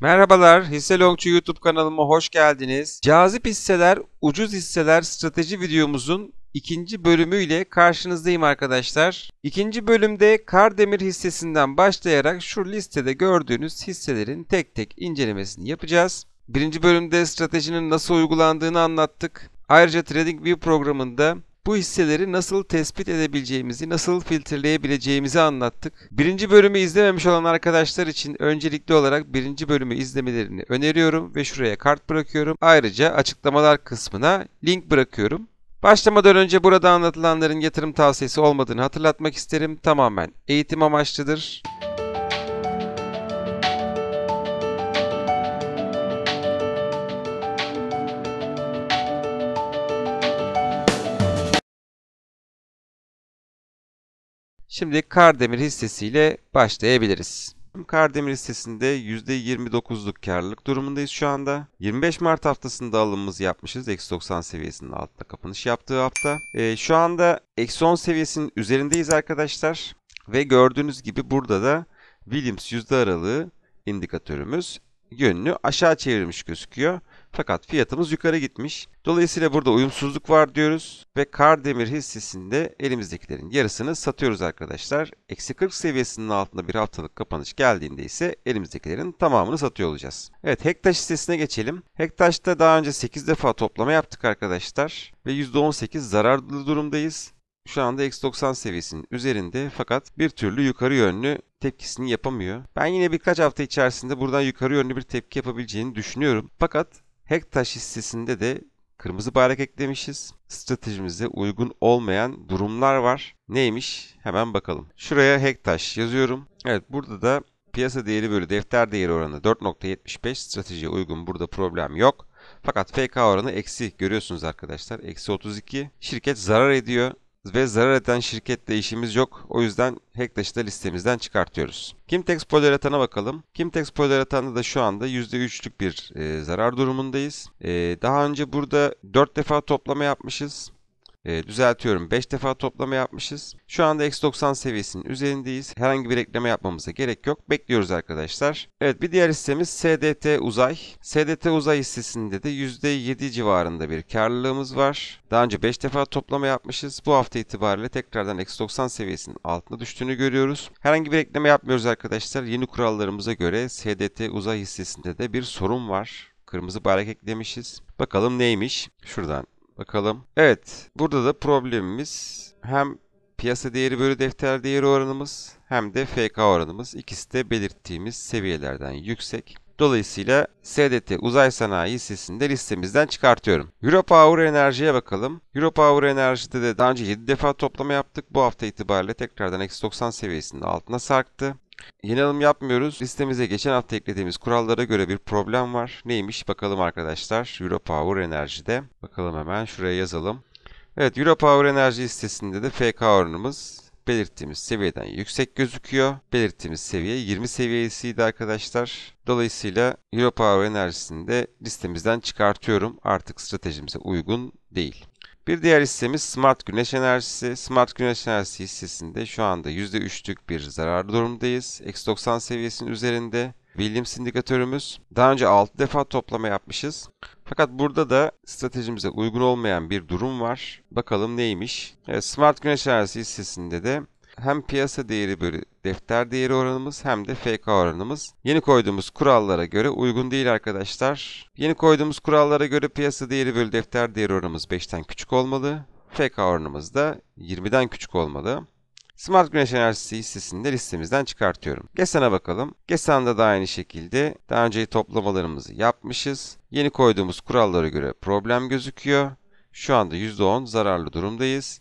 Merhabalar, Hisse Longçu YouTube kanalıma hoş geldiniz. Cazip hisseler, ucuz hisseler strateji videomuzun ikinci bölümüyle karşınızdayım arkadaşlar. İkinci bölümde Kardemir hissesinden başlayarak şu listede gördüğünüz hisselerin tek tek incelemesini yapacağız. Birinci bölümde stratejinin nasıl uygulandığını anlattık. Ayrıca TradingView programında bu hisseleri nasıl tespit edebileceğimizi, nasıl filtreleyebileceğimizi anlattık. Birinci bölümü izlememiş olan arkadaşlar için öncelikli olarak birinci bölümü izlemelerini öneriyorum ve şuraya kart bırakıyorum. Ayrıca açıklamalar kısmına link bırakıyorum. Başlamadan önce burada anlatılanların yatırım tavsiyesi olmadığını hatırlatmak isterim. Tamamen eğitim amaçlıdır. Şimdi Kardemir hissesiyle başlayabiliriz. Kardemir hissesinde %29'luk karlılık durumundayız şu anda. 25 Mart haftasında alımımızı yapmışız. -90 seviyesinin altında kapanış yaptığı hafta. Şu anda -10 seviyesinin üzerindeyiz arkadaşlar. Ve gördüğünüz gibi burada da Williams yüzde aralığı indikatörümüz yönünü aşağı çevirmiş gözüküyor. Fakat fiyatımız yukarı gitmiş. Dolayısıyla burada uyumsuzluk var diyoruz ve Kardemir hissesinde elimizdekilerin yarısını satıyoruz arkadaşlar. -40 seviyesinin altında bir haftalık kapanış geldiğinde ise elimizdekilerin tamamını satıyor olacağız. Evet, Hektaş hissesine geçelim. Hektaş'ta daha önce 8 defa toplama yaptık arkadaşlar ve %18 zararlı durumdayız. Şu anda -90 seviyesinin üzerinde fakat bir türlü yukarı yönlü tepkisini yapamıyor. Ben yine birkaç hafta içerisinde buradan yukarı yönlü bir tepki yapabileceğini düşünüyorum. Fakat Hektaş hissesinde de kırmızı bayrak eklemişiz. Stratejimize uygun olmayan durumlar var. Neymiş? Hemen bakalım. Şuraya Hektaş yazıyorum. Evet, burada da piyasa değeri bölü defter değeri oranı 4.75. Stratejiye uygun, burada problem yok. Fakat FK oranı eksi, görüyorsunuz arkadaşlar. -32. Şirket zarar ediyor. Ve zarar eden şirketle işimiz yok. O yüzden Hektaş'ı da listemizden çıkartıyoruz. Kimtex Polyaretan'a bakalım. Kimtex Polyaretan'da da şu anda %3'lük bir zarar durumundayız. Daha önce burada 4 defa toplama yapmışız. Düzeltiyorum, 5 defa toplama yapmışız. Şu anda -90 seviyesinin üzerindeyiz. Herhangi bir ekleme yapmamıza gerek yok. Bekliyoruz arkadaşlar. Evet, bir diğer hissemiz SDT Uzay. SDT Uzay hissesinde de %7 civarında bir karlılığımız var. Daha önce 5 defa toplama yapmışız. Bu hafta itibariyle tekrardan -90 seviyesinin altına düştüğünü görüyoruz. Herhangi bir ekleme yapmıyoruz arkadaşlar. Yeni kurallarımıza göre SDT Uzay hissesinde de bir sorun var. Kırmızı bayrak eklemişiz. Bakalım neymiş? Şuradan bakalım. Evet, burada da problemimiz hem piyasa değeri bölü defter değeri oranımız hem de FK oranımız, ikisi de belirttiğimiz seviyelerden yüksek. Dolayısıyla SDT Uzay Sanayi hissesini de listemizden çıkartıyorum. Europower Enerji'ye bakalım. Europower Enerji'de de daha önce 7 defa toplama yaptık. Bu hafta itibariyle tekrardan -90 seviyesinin altına sarktı. Yeni alım yapmıyoruz. Listemize geçen hafta eklediğimiz kurallara göre bir problem var. Neymiş bakalım arkadaşlar. Europower Enerji'de. Bakalım, hemen şuraya yazalım. Evet, Europower Enerji listesinde de FK oranımız belirttiğimiz seviyeden yüksek gözüküyor. Belirttiğimiz seviye 20 seviyesiydi arkadaşlar. Dolayısıyla Europower Enerjisini de listemizden çıkartıyorum. Artık stratejimize uygun değil. Bir diğer hissemiz Smart Güneş Enerjisi. Smart Güneş Enerjisi hissesinde şu anda %3'lük bir zararlı durumdayız. -90 seviyesinin üzerinde. Williams indikatörümüz. Daha önce 6 defa toplama yapmışız. Fakat burada da stratejimize uygun olmayan bir durum var. Bakalım neymiş? Evet, Smart Güneş Enerjisi hissesinde de hem piyasa değeri bölü defter değeri oranımız hem de FK oranımız yeni koyduğumuz kurallara göre uygun değil arkadaşlar. Yeni koyduğumuz kurallara göre piyasa değeri bölü defter değeri oranımız 5'ten küçük olmalı. FK oranımız da 20'den küçük olmalı. Smart Güneş Enerjisi hissesini de listemizden çıkartıyorum. GESAN'a bakalım. GESAN'da da aynı şekilde daha önce toplamalarımızı yapmışız. Yeni koyduğumuz kurallara göre problem gözüküyor. Şu anda %10 zararlı durumdayız.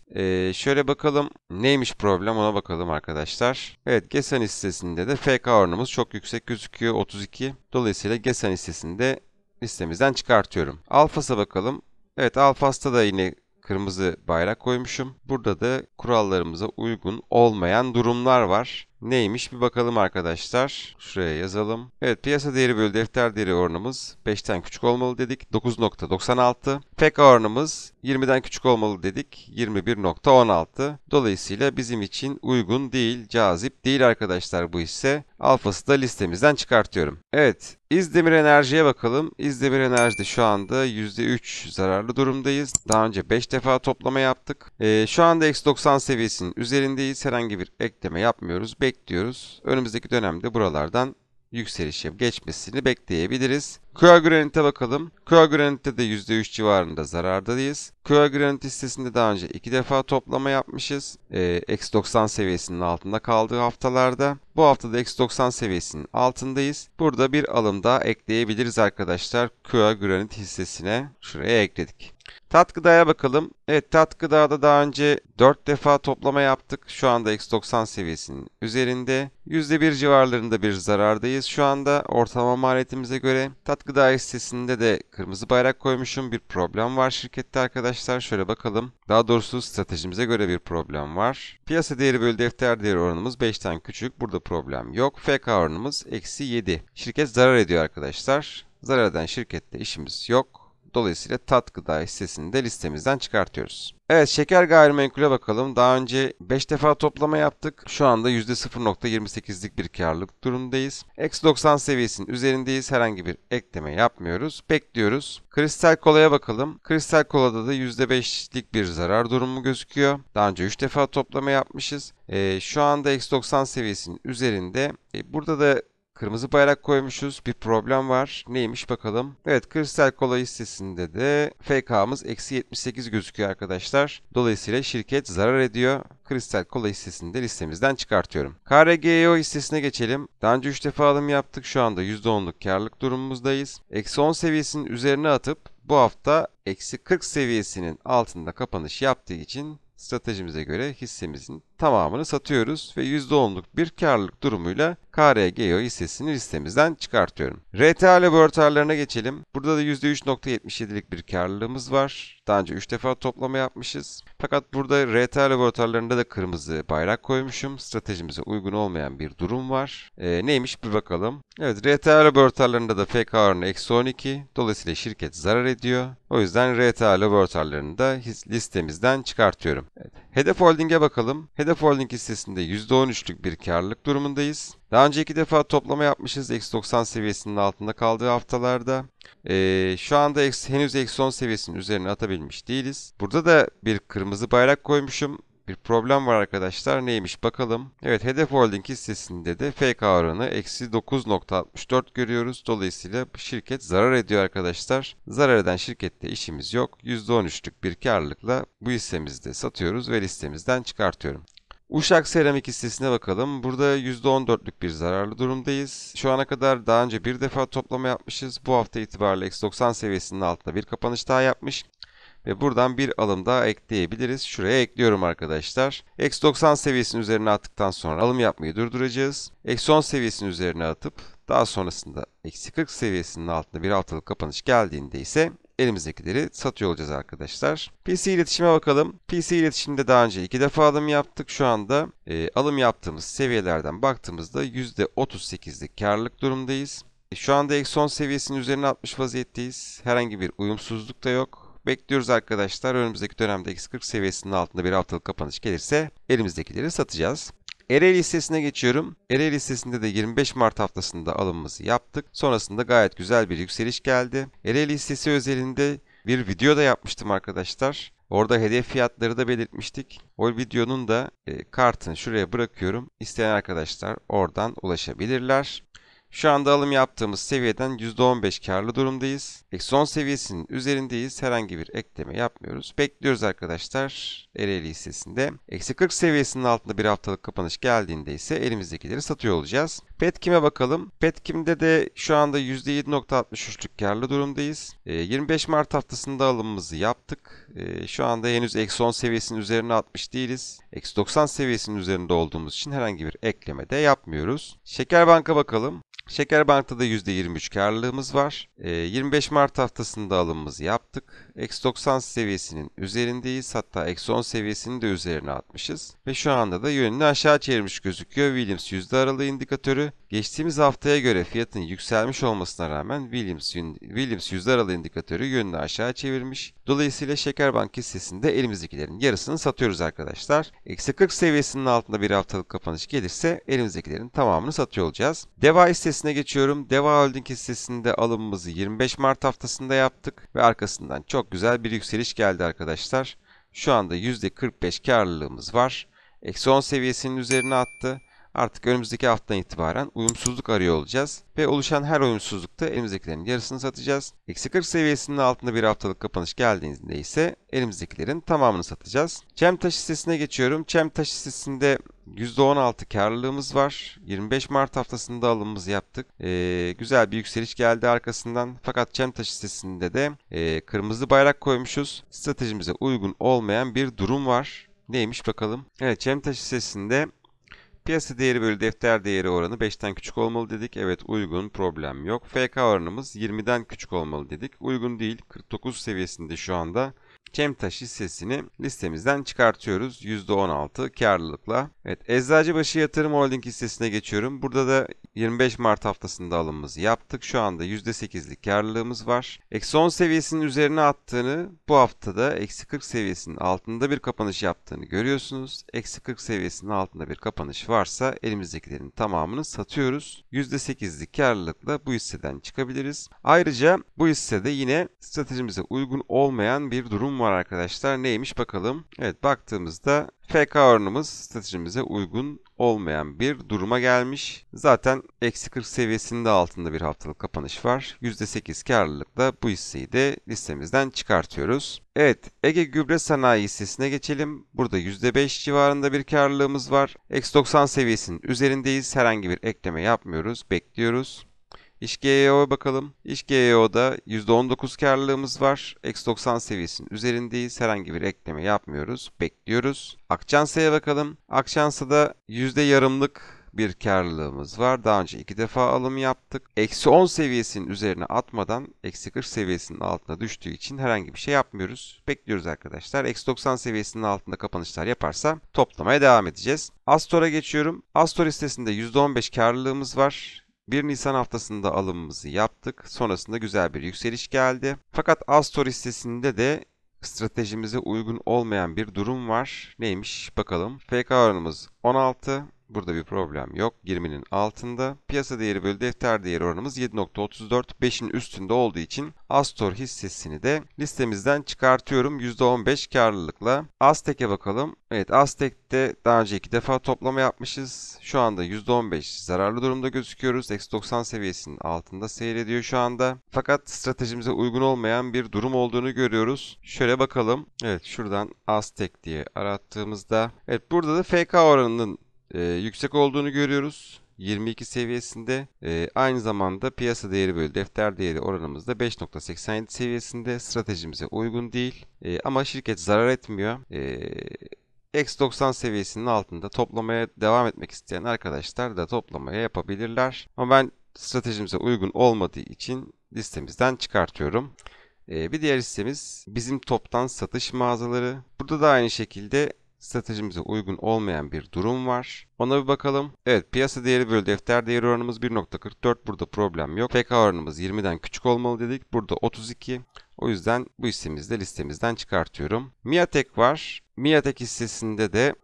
Şöyle bakalım, neymiş problem, ona bakalım arkadaşlar. Evet, GESAN hissesinde de FK oranımız çok yüksek gözüküyor, 32. Dolayısıyla GESAN hissesini de listemizden çıkartıyorum. Alfas'a bakalım. Evet, Alfas'ta da yine kırmızı bayrak koymuşum. Burada da kurallarımıza uygun olmayan durumlar var. Neymiş bir bakalım arkadaşlar. Şuraya yazalım. Evet, piyasa değeri bölü defter değeri oranımız 5'ten küçük olmalı dedik. 9.96. FK oranımız 20'den küçük olmalı dedik. 21.16. Dolayısıyla bizim için uygun değil, cazip değil arkadaşlar bu hisse. Alfası da listemizden çıkartıyorum. Evet, İzdemir Enerji'ye bakalım. İzdemir Enerji'de şu anda %3 zararlı durumdayız. Daha önce 5 defa toplama yaptık. Şu anda -90 seviyesinin üzerindeyiz. Herhangi bir ekleme yapmıyoruz. Bekliyoruz. Önümüzdeki dönemde buralardan yükselişe geçmesini bekleyebiliriz. QA Granite'e bakalım. QA Granite'de de %3 civarında zarardayız. QA Granite hissesinde daha önce 2 defa toplama yapmışız. -90 seviyesinin altında kaldığı haftalarda. Bu haftada -90 seviyesinin altındayız. Burada bir alım daha ekleyebiliriz arkadaşlar. QA Granite hissesine şuraya ekledik. Tat Gıda'ya bakalım. Evet, Tat Gıda'da daha önce 4 defa toplama yaptık. Şu anda -90 seviyesinin üzerinde. %1 civarlarında bir zarardayız şu anda ortalama maliyetimize göre. Tat Gıda hissesinde de kırmızı bayrak koymuşum. Bir problem var şirkette arkadaşlar. Şöyle bakalım. Daha doğrusu stratejimize göre bir problem var. Piyasa değeri bölü defter değeri oranımız 5'ten küçük. Burada problem yok. FK oranımız -7. Şirket zarar ediyor arkadaşlar. Zarar eden şirkette işimiz yok. Dolayısıyla Tat Gıda hissesini de listemizden çıkartıyoruz. Evet, Şeker Gayrimenkul'e bakalım. Daha önce 5 defa toplama yaptık. Şu anda %0.28'lik bir karlılık durumdayız. -90 seviyesinin üzerindeyiz. Herhangi bir ekleme yapmıyoruz. Bekliyoruz. Kristal Kola'ya bakalım. Kristal Kola'da da %5'lik bir zarar durumu gözüküyor. Daha önce 3 defa toplama yapmışız. Şu anda -90 seviyesinin üzerinde. Burada da kırmızı bayrak koymuşuz. Bir problem var. Neymiş bakalım. Evet, Kristal Kola hissesinde de FK'mız -78 gözüküyor arkadaşlar. Dolayısıyla şirket zarar ediyor. Kristal Kola hissesini de listemizden çıkartıyorum. KRGO hissesine geçelim. Daha önce 3 defa alım yaptık. Şu anda %10'luk karlılık durumumuzdayız. -10 seviyesinin üzerine atıp bu hafta -40 seviyesinin altında kapanış yaptığı için stratejimize göre hissemizin tamamını satıyoruz ve %10'luk bir karlılık durumuyla KRGO hissesini listemizden çıkartıyorum. RTA laboratuvarlarına geçelim. Burada da %3.77'lik bir karlılığımız var. Daha önce 3 defa toplama yapmışız. Fakat burada RTA laboratuvarlarında da kırmızı bayrak koymuşum. Stratejimize uygun olmayan bir durum var. Neymiş bir bakalım. Evet, RTA laboratuvarlarında da FK oranı -12. Dolayısıyla şirket zarar ediyor. O yüzden RTA laboratuvarlarını da listemizden çıkartıyorum. Evet. Hedef Holding'e bakalım. Hedef Holding hissesinde %13'lük bir karlılık durumundayız. Daha önce 2 defa toplama yapmışız. -90 seviyesinin altında kaldığı haftalarda. Şu anda henüz -10 seviyesinin üzerine atabilmiş değiliz. Burada da bir kırmızı bayrak koymuşum. Bir problem var arkadaşlar. Neymiş bakalım. Evet, Hedef Holding hissesinde de FK oranı -9.64 görüyoruz. Dolayısıyla şirket zarar ediyor arkadaşlar. Zarar eden şirkette işimiz yok. %13'lük bir karlılıkla bu hissemizi de satıyoruz ve listemizden çıkartıyorum. Uşak Seramik hissesine bakalım. Burada %14'lük bir zararlı durumdayız. Şu ana kadar daha önce bir defa toplama yapmışız. Bu hafta itibariyle -90 seviyesinin altında bir kapanış daha yapmış. Ve buradan bir alım daha ekleyebiliriz. Şuraya ekliyorum arkadaşlar. -90 seviyesinin üzerine attıktan sonra alım yapmayı durduracağız. -10 seviyesinin üzerine atıp daha sonrasında -40 seviyesinin altında bir haftalık kapanış geldiğinde ise elimizdekileri satıyor olacağız arkadaşlar. PC iletişime bakalım. PC iletişimde daha önce 2 defa alım yaptık. Şu anda alım yaptığımız seviyelerden baktığımızda %38'lik karlılık durumdayız. Şu anda -10 seviyesinin üzerine atmış vaziyetteyiz. Herhangi bir uyumsuzluk da yok. Bekliyoruz arkadaşlar. Önümüzdeki dönemde -40 seviyesinin altında bir haftalık kapanış gelirse elimizdekileri satacağız. Ereğli hissesine geçiyorum. Ereğli hissesinde de 25 Mart haftasında alımımızı yaptık. Sonrasında gayet güzel bir yükseliş geldi. Ereğli hissesi özelinde bir video da yapmıştım arkadaşlar. Orada hedef fiyatları da belirtmiştik. O videonun da kartını şuraya bırakıyorum. İsteyen arkadaşlar oradan ulaşabilirler. Şu anda alım yaptığımız seviyeden %15 karlı durumdayız. -10 seviyesinin üzerindeyiz. Herhangi bir ekleme yapmıyoruz. Bekliyoruz arkadaşlar Ereğli hissesinde. -40 seviyesinin altında bir haftalık kapanış geldiğinde ise elimizdekileri satıyor olacağız. Petkim'e bakalım. Petkim'de de şu anda %7.63'lük karlı durumdayız. 25 Mart haftasında alımımızı yaptık. Şu anda henüz -10 seviyesinin üzerine atmış değiliz. Eksi 90 seviyesinin üzerinde olduğumuz için herhangi bir ekleme de yapmıyoruz. Şekerbank'a bakalım. Şekerbank'ta da %23 karlılığımız var. 25 Mart haftasında alımımızı yaptık. Eksi 90 seviyesinin üzerindeyiz. Hatta eksi 10 seviyesinin de üzerine atmışız. Ve şu anda da yönünü aşağı çevirmiş gözüküyor. Williams yüzde aralığı indikatörü. Geçtiğimiz haftaya göre fiyatın yükselmiş olmasına rağmen Williams yüzde aralığı indikatörü yönünü aşağı çevirmiş. Dolayısıyla Şekerbank hissesinde elimizdekilerin yarısını satıyoruz arkadaşlar. Eksi 40 seviyesinin altında bir haftalık kapanış gelirse elimizdekilerin tamamını satıyor olacağız. DEVA hissesine geçiyorum. DEVA Holding hissesinde alımımızı 25 Mart haftasında yaptık ve arkasından çok güzel bir yükseliş geldi arkadaşlar. Şu anda %45 karlılığımız var. Eksi 10 seviyesinin üzerine attı. Artık önümüzdeki haftadan itibaren uyumsuzluk arıyor olacağız. Ve oluşan her uyumsuzlukta elimizdekilerin yarısını satacağız. Eksi 40 seviyesinin altında bir haftalık kapanış geldiğinde ise elimizdekilerin tamamını satacağız. Çemtaş hissesine geçiyorum. Çemtaş hissesinde %16 karlılığımız var. 25 Mart haftasında alımımızı yaptık. Güzel bir yükseliş geldi arkasından. Fakat Çemtaş hissesinde de kırmızı bayrak koymuşuz. Stratejimize uygun olmayan bir durum var. Neymiş bakalım. Evet, Çemtaş hissesinde piyasa değeri bölü defter değeri oranı 5'ten küçük olmalı dedik. Evet, uygun, problem yok. FK oranımız 20'den küçük olmalı dedik. Uygun değil. 49 seviyesinde şu anda. Çemtaş hissesini listemizden çıkartıyoruz. %16 karlılıkla. Evet, Eczacıbaşı Yatırım Holding hissesine geçiyorum. Burada da 25 Mart haftasında alımımızı yaptık. Şu anda %8'lik karlılığımız var. Eksi 10 seviyesinin üzerine attığını, bu haftada eksi 40 seviyesinin altında bir kapanış yaptığını görüyorsunuz. Eksi 40 seviyesinin altında bir kapanış varsa elimizdekilerin tamamını satıyoruz. %8'lik karlılıkla bu hisseden çıkabiliriz. Ayrıca bu hissede yine stratejimize uygun olmayan bir durum var arkadaşlar. Neymiş bakalım. Evet, baktığımızda FK oranımız stratejimize uygun olmayan bir duruma gelmiş. Zaten eksi 40 seviyesinin de altında bir haftalık kapanış var. %8 karlılıkla bu hisseyi de listemizden çıkartıyoruz. Evet, Ege Gübre Sanayi hissesine geçelim. Burada %5 civarında bir karlılığımız var. Eksi 90 seviyesinin üzerindeyiz. Herhangi bir ekleme yapmıyoruz. Bekliyoruz. İş-GEO'ya bakalım. İş-GEO'da %19 karlılığımız var. Eksi 90 seviyesinin üzerindeyiz. Herhangi bir ekleme yapmıyoruz. Bekliyoruz. Akçansa'ya bakalım. Akçansa'da %yarımlık bir karlılığımız var. Daha önce 2 defa alım yaptık. Eksi 10 seviyesinin üzerine atmadan eksi 40 seviyesinin altına düştüğü için herhangi bir şey yapmıyoruz. Bekliyoruz arkadaşlar. Eksi 90 seviyesinin altında kapanışlar yaparsa toplamaya devam edeceğiz. Astor'a geçiyorum. Astor hissesinde %15 karlılığımız var. 1 Nisan haftasında alımımızı yaptık. Sonrasında güzel bir yükseliş geldi. Fakat Astor hissesinde de stratejimize uygun olmayan bir durum var. Neymiş bakalım. FK oranımız 16. Burada bir problem yok. 20'nin altında. Piyasa değeri bölü defter değeri oranımız 7.34. 5'in üstünde olduğu için Astor hissesini de listemizden çıkartıyorum. %15 karlılıkla. Aztek'e bakalım. Evet, Aztek'te daha önce 2 defa toplama yapmışız. Şu anda %15 zararlı durumda gözüküyoruz. Eksi 90 seviyesinin altında seyrediyor şu anda. Fakat stratejimize uygun olmayan bir durum olduğunu görüyoruz. Şöyle bakalım. Evet, şuradan Aztek diye arattığımızda. Evet, burada da FK oranının yüksek olduğunu görüyoruz. 22 seviyesinde. Aynı zamanda piyasa değeri bölü defter değeri oranımız da 5.87 seviyesinde. Stratejimize uygun değil. Ama şirket zarar etmiyor. Eksi 90 seviyesinin altında toplamaya devam etmek isteyen arkadaşlar da toplamaya yapabilirler. Ama ben stratejimize uygun olmadığı için listemizden çıkartıyorum. Bir diğer hissemiz bizim toptan satış mağazaları. Burada da aynı şekilde stratejimize uygun olmayan bir durum var. Ona bir bakalım. Evet, piyasa değeri bölü defter değeri oranımız 1.44. Burada problem yok. FK oranımız 20'den küçük olmalı dedik. Burada 32. O yüzden bu hissemizi de listemizden çıkartıyorum. Miatek var. Miatek hissesinde de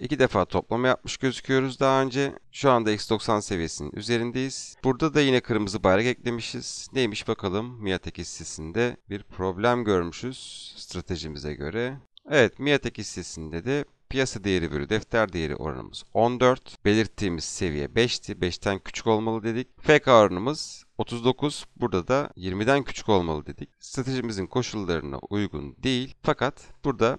2 defa toplama yapmış gözüküyoruz daha önce. Şu anda eksi 90 seviyesinin üzerindeyiz. Burada da yine kırmızı bayrak eklemişiz. Neymiş bakalım. Miatek hissesinde bir problem görmüşüz stratejimize göre. Evet, Miatek hissesinde de piyasa değeri bölü defter değeri oranımız 14. Belirttiğimiz seviye 5'ti. 5'ten küçük olmalı dedik. FK oranımız 39. Burada da 20'den küçük olmalı dedik. Stratejimizin koşullarına uygun değil. Fakat burada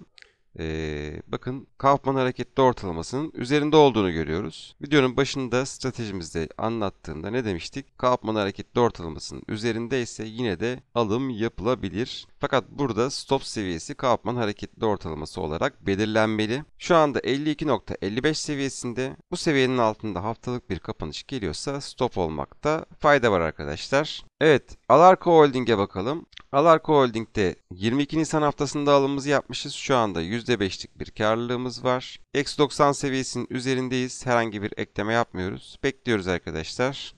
bakın Kaufman hareketli ortalamasının üzerinde olduğunu görüyoruz. Videonun başında stratejimizde anlattığımda ne demiştik? Kaufman hareketli ortalamasının üzerindeyse yine de alım yapılabilir. Fakat burada stop seviyesi Kaufman hareketli ortalaması olarak belirlenmeli. Şu anda 52.55 seviyesinde. Bu seviyenin altında haftalık bir kapanış geliyorsa stop olmakta fayda var arkadaşlar. Evet, Alarko Holding'e bakalım. Alarko Holding'de 22 Nisan haftasında alımımızı yapmışız. Şu anda %5'lik bir karlılığımız var. Eksi 90 seviyesinin üzerindeyiz. Herhangi bir ekleme yapmıyoruz. Bekliyoruz arkadaşlar.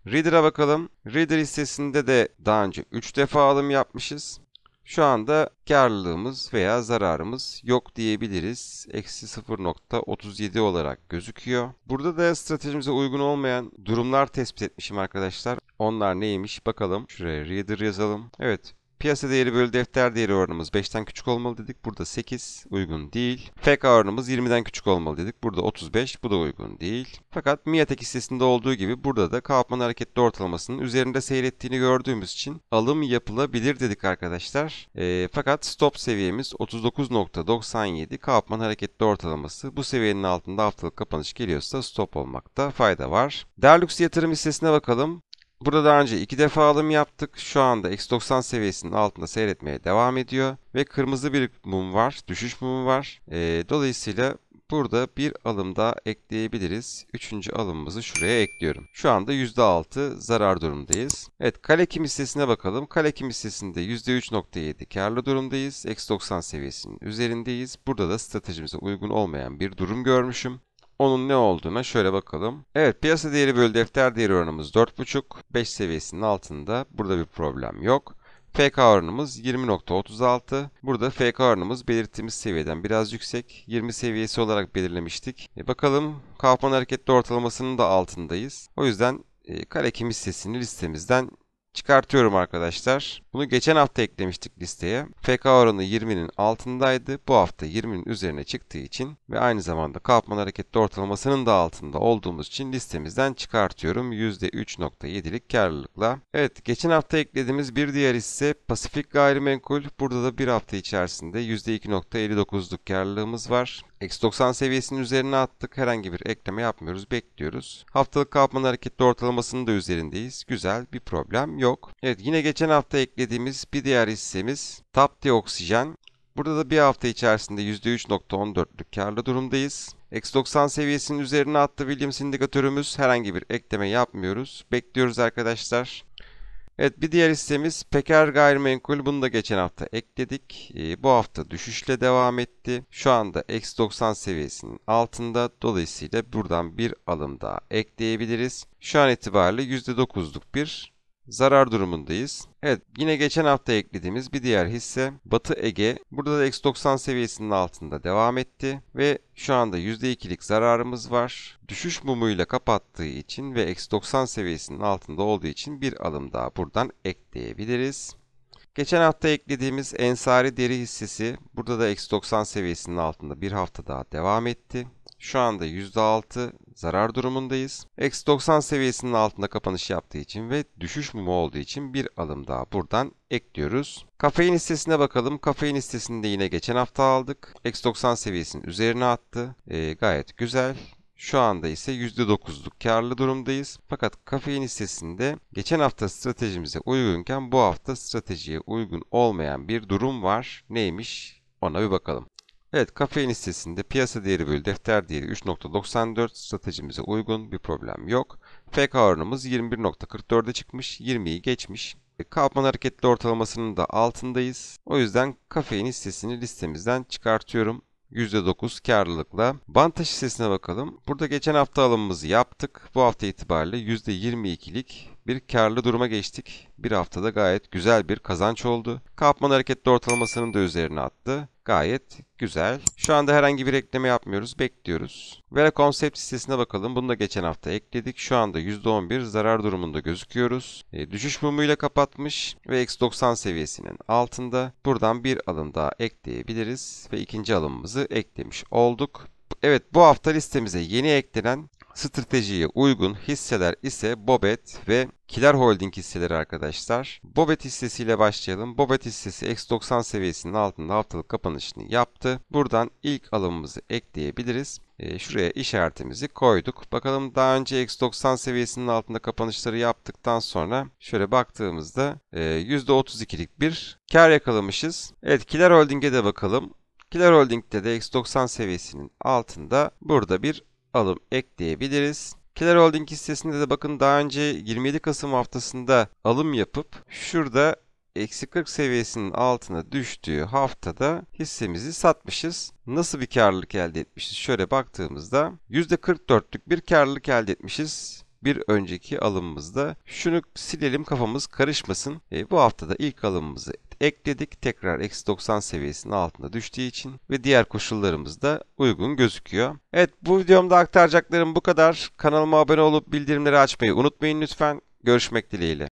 Reader'a bakalım. Reader hissesinde de daha önce 3 defa alım yapmışız. Şu anda karlılığımız veya zararımız yok diyebiliriz. Eksi 0.37 olarak gözüküyor. Burada da stratejimize uygun olmayan durumlar tespit etmişim arkadaşlar. Onlar neymiş bakalım. Şuraya Reader yazalım. Evet. Piyasa değeri bölü defter değeri oranımız 5'ten küçük olmalı dedik. Burada 8 uygun değil. FK oranımız 20'den küçük olmalı dedik. Burada 35 bu da uygun değil. Fakat Miatek hissesinde olduğu gibi burada da Kaufman hareketli ortalamasının üzerinde seyrettiğini gördüğümüz için alım yapılabilir dedik arkadaşlar. Fakat stop seviyemiz 39.97 Kaufman hareketli ortalaması. Bu seviyenin altında haftalık kapanış geliyorsa stop olmakta fayda var. Derlux yatırım hissesine bakalım. Burada daha önce 2 defa alım yaptık. Şu anda eksi 90 seviyesinin altında seyretmeye devam ediyor. Ve kırmızı bir mum var. Düşüş mumu var. Dolayısıyla burada bir alım daha ekleyebiliriz. Üçüncü alımımızı şuraya ekliyorum. Şu anda %6 zarar durumdayız. Evet, Kalekim hissesine bakalım. Kalekim hissesinde %3.7 karlı durumdayız. Eksi 90 seviyesinin üzerindeyiz. Burada da stratejimize uygun olmayan bir durum görmüşüm. Onun ne olduğuna şöyle bakalım. Evet, piyasa değeri bölü defter değeri oranımız 4.5. 5 seviyesinin altında. Burada bir problem yok. FK oranımız 20.36. Burada FK oranımız belirttiğimiz seviyeden biraz yüksek. 20 seviyesi olarak belirlemiştik. Bakalım Kaufman hareketli ortalamasının da altındayız. O yüzden Kalekim hissesini listemizden çıkartıyorum arkadaşlar. Bunu geçen hafta eklemiştik listeye. FK oranı 20'nin altındaydı. Bu hafta 20'nin üzerine çıktığı için ve aynı zamanda Kaufman hareketli ortalamasının da altında olduğumuz için listemizden çıkartıyorum. %3.7'lik karlılıkla. Evet, geçen hafta eklediğimiz bir diğer hisse Pasifik Gayrimenkul. Burada da bir hafta içerisinde %2.59'luk karlılığımız var. Eksi 90 seviyesinin üzerine attık. Herhangi bir ekleme yapmıyoruz. Bekliyoruz. Haftalık Kaufman hareketli ortalamasının da üzerindeyiz. Güzel, bir problem yok. Evet, yine geçen hafta eklediğimiz bir diğer hissemiz Tapti Oksijen. Burada da bir hafta içerisinde %3.14'lük karlı durumdayız. Eksi 90 seviyesinin üzerine attı Williams indikatörümüz. Herhangi bir ekleme yapmıyoruz. Bekliyoruz arkadaşlar. Evet, bir diğer hissemiz Peker Gayrimenkul. Bunu da geçen hafta ekledik. Bu hafta düşüşle devam etti. Şu anda eksi 90 seviyesinin altında. Dolayısıyla buradan bir alım daha ekleyebiliriz. Şu an itibariyle %9'luk bir zarar durumundayız. Evet, yine geçen hafta eklediğimiz bir diğer hisse Batı Ege. Burada da eksi 90 seviyesinin altında devam etti ve şu anda %2'lik zararımız var. Düşüş mumuyla kapattığı için ve eksi 90 seviyesinin altında olduğu için bir alım daha buradan ekleyebiliriz. Geçen hafta eklediğimiz Ensari Deri hissesi burada da eksi 90 seviyesinin altında bir hafta daha devam etti. Şu anda %6 zarar durumundayız. Eksi 90 seviyesinin altında kapanış yaptığı için ve düşüş mumu olduğu için bir alım daha buradan ekliyoruz. Kafein hissesine bakalım. Kafein hissesini de yine geçen hafta aldık. Eksi 90 seviyesinin üzerine attı. Gayet güzel. Şu anda ise %9'luk karlı durumdayız. Fakat kafein hissesinde geçen hafta stratejimize uygunken bu hafta stratejiye uygun olmayan bir durum var. Neymiş? Ona bir bakalım. Evet, kafein hissesinde piyasa değeri bölü defter değeri 3.94, stratejimize uygun, bir problem yok. FK oranımız 21.44'e çıkmış, 20'yi geçmiş. Kaufman hareketli ortalamasının da altındayız. O yüzden kafein hissesini listemizden çıkartıyorum. %9 karlılıkla. Bantaş hissesine bakalım. Burada geçen hafta alımımızı yaptık. Bu hafta itibariyle %22'lik bir karlı duruma geçtik. Bir haftada gayet güzel bir kazanç oldu. Kaufman hareketli ortalamasının da üzerine attı. Gayet güzel. Şu anda herhangi bir ekleme yapmıyoruz. Bekliyoruz. Vera Concept hissesine bakalım. Bunu da geçen hafta ekledik. Şu anda %11 zarar durumunda gözüküyoruz. Düşüş mumuyla kapatmış ve eksi 90 seviyesinin altında. Buradan bir alım daha ekleyebiliriz ve ikinci alımımızı eklemiş olduk. Evet, bu hafta listemize yeni eklenen stratejiye uygun hisseler ise Bobet ve Kiler Holding hisseleri arkadaşlar. Bobet hissesiyle başlayalım. Bobet hissesi X90 seviyesinin altında haftalık kapanışını yaptı. Buradan ilk alımımızı ekleyebiliriz. Şuraya işaretimizi koyduk. Bakalım daha önce X90 seviyesinin altında kapanışları yaptıktan sonra şöyle baktığımızda %32'lik bir kar yakalamışız. Evet, Kiler Holding'e de bakalım. Kiler Holding'de de X90 seviyesinin altında burada bir alım ekleyebiliriz. Kiler Holding hissesinde de bakın daha önce 27 Kasım haftasında alım yapıp şurada eksi 40 seviyesinin altına düştüğü haftada hissemizi satmışız. Nasıl bir karlılık elde etmişiz? Şöyle baktığımızda %44'lük bir karlılık elde etmişiz. Bir önceki alımımızda. Şunu silelim, kafamız karışmasın. Bu haftada ilk alımımızı ekledik. Tekrar eksi 90 seviyesinin altında düştüğü için ve diğer koşullarımız da uygun gözüküyor. Evet, bu videomda aktaracaklarım bu kadar. Kanalıma abone olup bildirimleri açmayı unutmayın lütfen. Görüşmek dileğiyle.